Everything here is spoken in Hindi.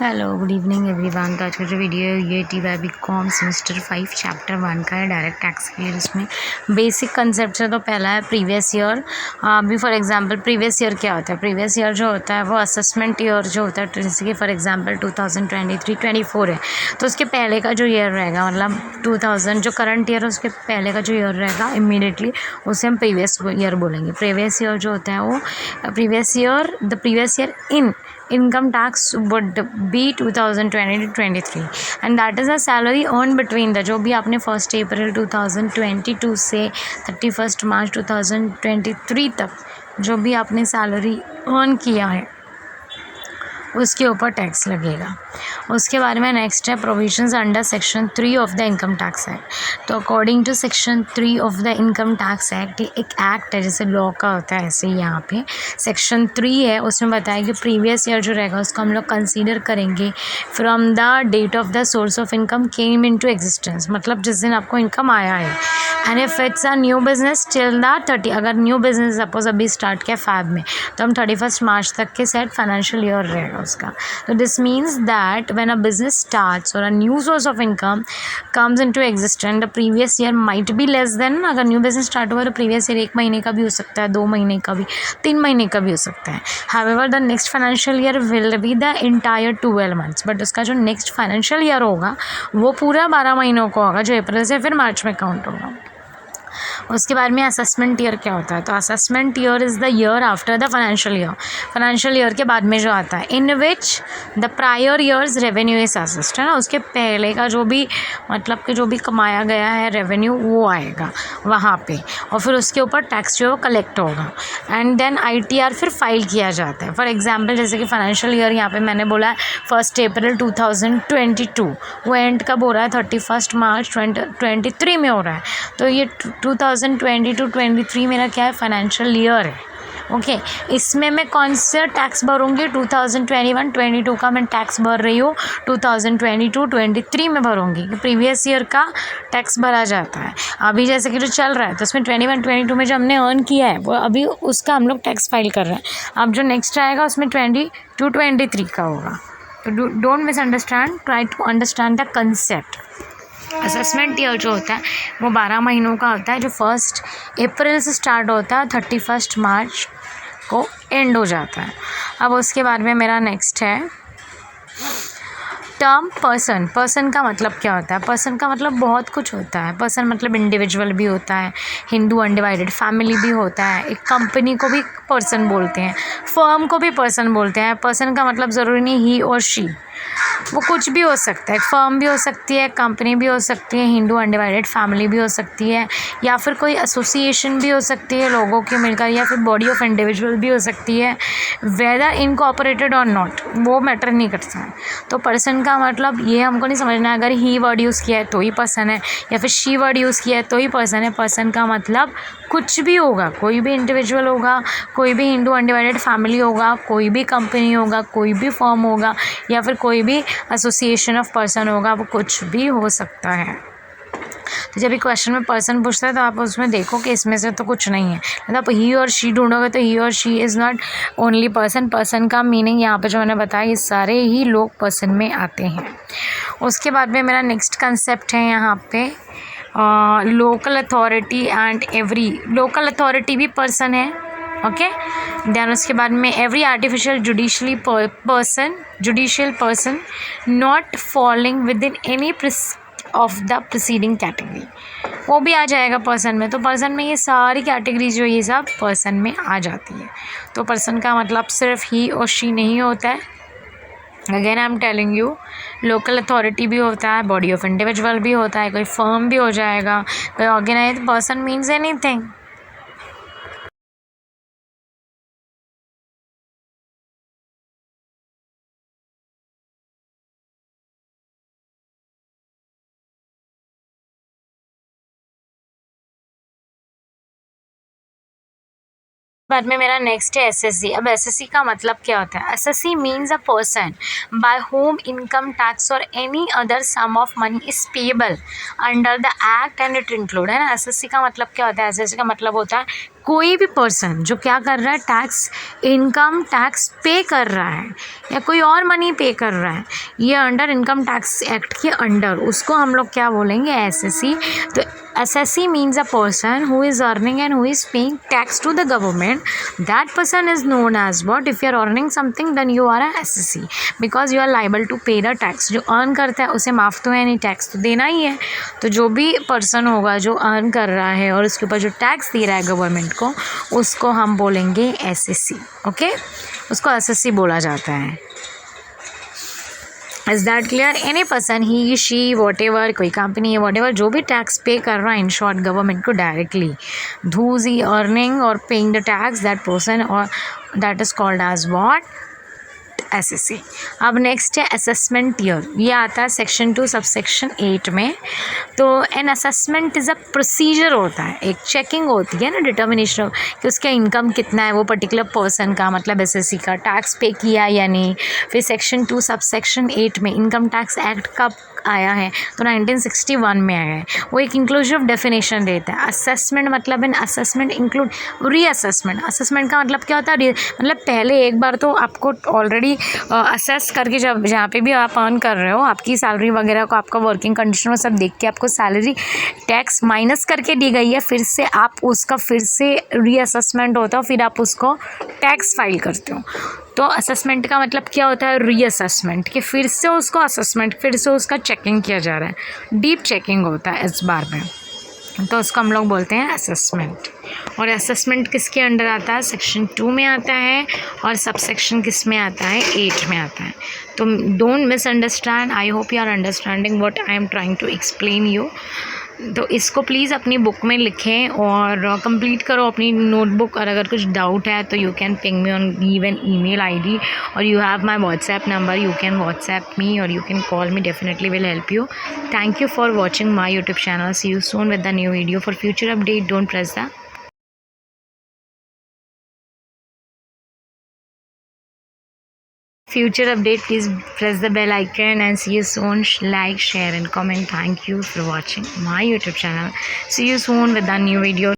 Hello good evening everyone. तो आज का जो वीडियो है ये TY BCom सेमेस्टर 5 चैप्टर 1 का है, डायरेक्ट टैक्स के लिए। इसमें बेसिक कंसेप्ट है। तो पहला है प्रीवियस ईयर। अभी फॉर एग्जांपल प्रीवियस ईयर क्या होता है? प्रीवियस ईयर जो होता है वो असेसमेंट ईयर जो होता है, जैसे कि फॉर एग्जांपल 2023-24 है तो उसके पहले का जो ईयर रहेगा, मतलब 2000 जो करंट ईयर है उसके पहले का जो ईयर रहेगा इमीडिएटली उसे हम प्रीवियस ईयर बोलेंगे। प्रीवियस ईयर जो होता है वो previous year in income tax would be 2020-23 and that is a salary earned between the जो भी आपने 1 अप्रैल 2022 से 31 मार्च 2023 तक जो भी आपने सैलरी अर्न किया है उसके ऊपर टैक्स लगेगा। उसके बारे में नेक्स्ट है provisions under section 3 of the income tax act. तो according to section 3 of the income tax act, एक एक्ट है जैसे लॉ का होता है ऐसे ही यहाँ पे सेक्शन 3 है, उसमें बताया कि प्रीवियस ईयर जो रहेगा उसको हम लोग कंसीडर करेंगे from the date of the source of income came into existence, मतलब जिस दिन आपको इनकम आया है। And if it's a new business till the 30, अगर न्यू बिजनेस सपोज अभी स्टार्ट किया फैब में तो हम 31 मार्च तक के सेट फाइनेंशियल ईयर रहेगा उसका। तो this means that when a business starts और a new source of income comes into existence, the previous year might be less than, अगर न्यू बिजनेस स्टार्ट हुआ तो प्रीवियस ईयर 1 महीने का भी हो सकता है, 2 महीने का भी, 3 महीने का भी हो सकता है। However the next financial year will be the entire 12 months, but उसका जो नेक्स्ट फाइनेंशियल ईयर होगा वो पूरा 12 महीनों का होगा, जो अप्रैल से फिर मार्च में काउंट होगा। उसके बाद में असेसमेंट ईयर क्या होता है? तो assessment year is the year after the financial year, financial year के बाद में जो आता है, in which the prior year's revenue is assessed, है ना, उसके पहले का जो भी मतलब कि जो भी कमाया गया है रेवेन्यू वो आएगा वहाँ पे, और फिर उसके ऊपर टैक्स जो है वो कलेक्ट होगा एंड देन ITR फिर फाइल किया जाता है। फॉर एग्जाम्पल जैसे कि फाइनेंशियल ईयर यहाँ पे मैंने बोला है 1 अप्रैल 2022, वो एंड कब हो रहा है? 31 मार्च 2023 में हो रहा है। तो ये 2022-23 मेरा क्या है? फाइनेंशियल ईयर है। ओके, इसमें मैं कौन सा टैक्स भरूंगी? 2021-22 का मैं टैक्स भर रही हूँ, 2022-23 में भरूंगी। प्रीवियस ईयर का टैक्स भरा जाता है अभी जैसे कि जो चल रहा है, तो उसमें 21-22 में जो हमने अर्न किया है वो अभी उसका हम लोग टैक्स फाइल कर रहे हैं। अब जो नेक्स्ट आएगा उसमें 22-23 का होगा। तो don't misunderstand, try to understand the concept. Assessment year जो होता है वो 12 महीनों का होता है, जो 1 अप्रैल से स्टार्ट होता है, 31 मार्च को एंड हो जाता है। अब उसके बाद में मेरा नेक्स्ट है टर्म पर्सन। पर्सन का मतलब क्या होता है? पर्सन का मतलब बहुत कुछ होता है। पर्सन मतलब इंडिविजुअल भी होता है, हिंदू अनडिवाइडेड फैमिली भी होता है, एक कंपनी को भी पर्सन बोलते हैं, फर्म को भी पर्सन बोलते हैं। पर्सन का मतलब ज़रूरी नहीं ही और शी, वो कुछ भी हो सकता है, फर्म भी हो सकती है, कंपनी भी हो सकती है, हिंदू अनडिवाइडेड फैमिली भी हो सकती है, या फिर कोई एसोसिएशन भी हो सकती है लोगों की मिलकर, या फिर बॉडी ऑफ इंडिविजुअल भी हो सकती है। वेदर इनकॉर्पोरेटेड और नॉट वो मैटर नहीं करता है। तो पर्सन का मतलब ये हमको नहीं समझना है अगर ही वर्ड यूज़ किया है तो ही पर्सन है, या फिर शी वर्ड यूज़ किया है तो ही पर्सन है। पर्सन का मतलब कुछ भी होगा, कोई भी इंडिविजुअल होगा, कोई भी हिंदू अनडिवाइडेड फैमिली होगा, कोई भी कंपनी होगा, कोई भी फर्म होगा, या फिर कोई भी एसोसिएशन ऑफ पर्सन होगा, वो कुछ भी हो सकता है। तो जब भी क्वेश्चन में पर्सन पूछता है तो आप उसमें देखो कि इसमें से तो कुछ नहीं है, मतलब आप ही और शी ढूंढोगे तो ही और she is not only person. Person का मीनिंग यहाँ पे जो मैंने बताया ये सारे ही लोग पर्सन में आते हैं। उसके बाद में मेरा नेक्स्ट कंसेप्ट है यहाँ पे local authority and every, local authority भी पर्सन है। ओके, देन उसके बाद में every artificial judicial person not falling with in any of the preceding category, वो भी आ जाएगा पर्सन में। तो पर्सन में ये सारी कैटेगरी जो ये सब पर्सन में आ जाती है। तो पर्सन का मतलब सिर्फ ही और शी नहीं होता है। Again I am telling you, local authority भी होता है, बॉडी ऑफ इंडिविजुअल भी होता है, कोई फर्म भी हो जाएगा, कोई ऑर्गेनाइज पर्सन मीन्स एनीथिंग। बाद में मेरा नेक्स्ट है SSC। अब SSC का मतलब क्या होता है? SSC means a person by home income tax और any other sum of money is payable under the act and it include, है ना। SSC का मतलब क्या होता है? SSC का मतलब होता है कोई भी पर्सन जो क्या कर रहा है, टैक्स, इनकम टैक्स पे कर रहा है या कोई और मनी पे कर रहा है, ये अंडर इनकम टैक्स एक्ट के अंडर, उसको हम लोग क्या बोलेंगे, एसएससी। तो assessee means a person who is earning and who is paying tax to the government, that person is known as what, if you are earning something then you are a assessee, because you are liable to pay the tax. जो अर्न करता है उसे माफ़ तो है नहीं, टैक्स तो देना ही है। तो जो भी पर्सन होगा जो अर्न कर रहा है और उसके ऊपर जो टैक्स दे रहा है गवर्नमेंट को, उसको हम बोलेंगे एसएससी। ओके, उसको एसएससी बोला जाता है। Is that clear? Any person, he she whatever, कोई कंपनी है वॉट एवर, जो भी टैक्स पे कर रहा है इन शॉर्ट गवर्नमेंट को डायरेक्टली, धूज ही अर्निंग और paying the tax, that person और that is called as what, assessee. अब नेक्स्ट है असेसमेंट ईयर, ये आता है सेक्शन 2 सबसेक्शन 8 में। तो an assessment is a procedure होता है, एक चेकिंग होती है ना, डिटर्मिनेशन कि उसका इनकम कितना है, वो पर्टिकुलर पर्सन का, मतलब एसएससी का, टैक्स पे किया या नहीं। फिर सेक्शन 2 सबसेक्शन 8 में इनकम टैक्स एक्ट कब आया है, तो 1961 में आया है। वो एक इंक्लूसिव डेफिनेशन देता है। असेसमेंट मतलब in assessment include reassessment. Assessment का मतलब क्या होता है, मतलब पहले एक बार तो आपको ऑलरेडी असेस करके, जब जहाँ पे भी आप अर्न कर रहे हो, आपकी सैलरी वगैरह को, आपका वर्किंग कंडीशन वो सब देख के आपको सैलरी टैक्स माइनस करके दी गई है, फिर से आप उसका फिर से रीअसेसमेंट होता है, फिर आप उसको टैक्स फाइल करते हो। तो असेसमेंट का मतलब क्या होता है, रीअसेसमेंट, कि फिर से उसको असेसमेंट, फिर से उसका चेकिंग किया जा रहा है, डीप चेकिंग होता है इस बार में, तो उसको हम लोग बोलते हैं असेसमेंट। और असेसमेंट किसके अंडर आता है, सेक्शन 2 में आता है, और सब सेक्शन किस में आता है, 8 में आता है। तो don't misunderstand, I hope you are understanding what I am trying to explain you. तो इसको प्लीज़ अपनी बुक में लिखें और कंप्लीट करो अपनी नोटबुक। और अगर कुछ डाउट है तो you can ping me on given email ID, और you have my WhatsApp number, you can WhatsApp me और you can call me, definitely will help you. Thank you for watching my YouTube channel. See you soon with the new video. For future update, don't press the future update, please press the bell icon, and see you soon. Like, share and comment. Thank you for watching my YouTube channel. See you soon with the new video.